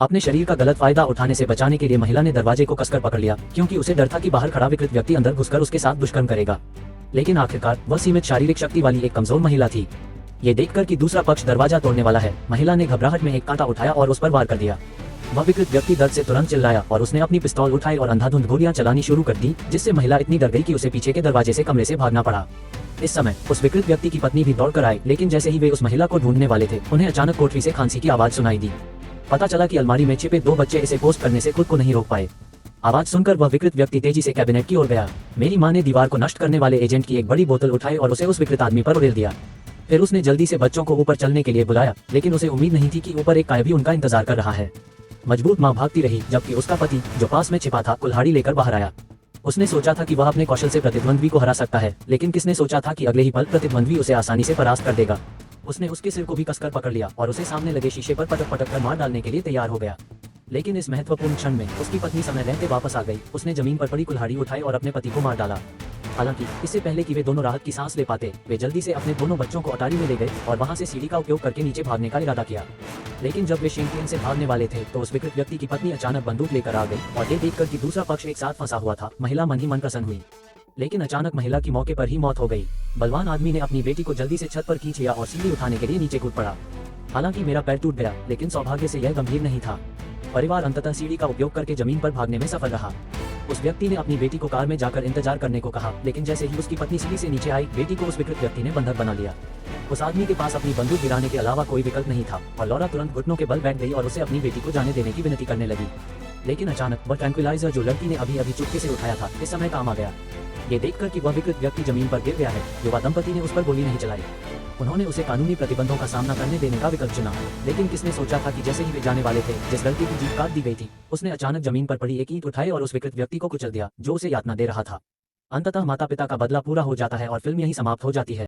अपने शरीर का गलत फायदा उठाने से बचाने के लिए महिला ने दरवाजे को कसकर पकड़ लिया, क्योंकि उसे डर था कि बाहर खड़ा विकृत व्यक्ति अंदर घुसकर उसके साथ दुष्कर्म करेगा। लेकिन आखिरकार वह सीमित शारीरिक शक्ति वाली एक कमजोर महिला थी। ये देखकर कि दूसरा पक्ष दरवाजा तोड़ने वाला है, महिला ने घबराहट में एक कांटा उठाया और उस पर वार कर दिया। वह विकृत व्यक्ति दर्द से तुरंत चिल्लाया और उसने अपनी पिस्तौल उठाई और अंधाधुंध गोलियां चलानी शुरू कर दी, जिससे महिला इतनी डर गई कि उसे पीछे के दरवाजे से कमरे से भागना पड़ा। इस समय उस विकृत व्यक्ति की पत्नी भी दौड़कर आई, लेकिन जैसे ही वे उस महिला को ढूंढने वाले थे, उन्हें अचानक कोठरी से खांसी की आवाज सुनाई दी। पता चला कि अलमारी में छिपे 2 बच्चे इसे पोस्ट करने से खुद को नहीं रोक पाए। आवाज सुनकर वह विकृत व्यक्ति तेजी से कैबिनेट की ओर गया। मेरी मां ने दीवार को नष्ट करने वाले एजेंट की एक बड़ी बोतल उठाई और उसे उस विकृत आदमी पर उड़ेल दिया। फिर उसने जल्दी से बच्चों को ऊपर चलने के लिए बुलाया, लेकिन उसे उम्मीद नहीं थी कि ऊपर एक काय भी उनका इंतजार कर रहा है। मजबूत मां भागती रही, जबकि उसका पति, जो पास में छिपा था, कुल्हाड़ी लेकर बाहर आया। उसने सोचा था कि वह अपने कौशल से प्रतिद्वंद्वी को हरा सकता है, लेकिन किसने सोचा था कि अगले ही पल प्रतिद्वंद्वी उसे आसानी से परास्त कर देगा। उसने उसके सिर को भी कसकर पकड़ लिया और उसे सामने लगे शीशे पर पटक पटक कर मार डालने के लिए तैयार हो गया। लेकिन इस महत्वपूर्ण क्षण में उसकी पत्नी समय रहते वापस आ गई। उसने जमीन पर पड़ी कुल्हाड़ी उठाई और अपने पति को मार डाला। हालांकि इससे पहले कि वे दोनों राहत की सांस ले पाते, वे जल्दी से अपने दोनों बच्चों को अटारी में ले गए और वहां से सीढ़ी का उपयोग करके नीचे भागने का इरादा किया। लेकिन जब वे शेंगटेन से भागने वाले थे, तो उस विकृत व्यक्ति की पत्नी अचानक बंदूक लेकर आ गई और ये देखकर कि दूसरा पक्ष एक साथ फंसा हुआ था, महिला मन ही मन प्रसन्न हुई। लेकिन अचानक महिला की मौके पर ही मौत हो गई। बलवान आदमी ने अपनी बेटी को जल्दी से छत पर खींच लिया और सीढ़ी उठाने के लिए नीचे कूद पड़ा। हालांकि मेरा पैर टूट गया, लेकिन सौभाग्य से यह गंभीर नहीं था। परिवार अंततः सीढ़ी का उपयोग करके जमीन पर भागने में सफल रहा। उस व्यक्ति ने अपनी बेटी को कार में जाकर इंतजार करने को कहा, लेकिन जैसे ही उसकी पत्नी सीढ़ी से नीचे आई, बेटी को उस विकृत व्यक्ति ने बंधक बना लिया। उस आदमी के पास अपनी बंदूक गिराने के अलावा कोई विकल्प नहीं था और लौरा तुरंत घुटनों के बल बैठ गई और उसे अपनी बेटी को जाने देने की विनती करने लगी। लेकिन अचानक वह ट्रैंक्विलाइजर जो लड़की ने अभी अभी चुपके से उठाया था, इस समय काम आ गया। ये देखकर कि वह विकृत व्यक्ति जमीन पर गिर गया है, युवा दंपति ने उस पर गोली नहीं चलाई। उन्होंने उसे कानूनी प्रतिबंधों का सामना करने देने का विकल्प चुना। लेकिन किसने सोचा था कि जैसे ही वे जाने वाले थे, जिस लड़की की जीभ काट दी गई थी, उसने अचानक जमीन पर पड़ी एक ईंट उठाई और उस विकृत व्यक्ति को कुचल दिया, जो उसे यातना दे रहा था। अंततः माता पिता का बदला पूरा हो जाता है और फिल्म यहीं समाप्त हो जाती है।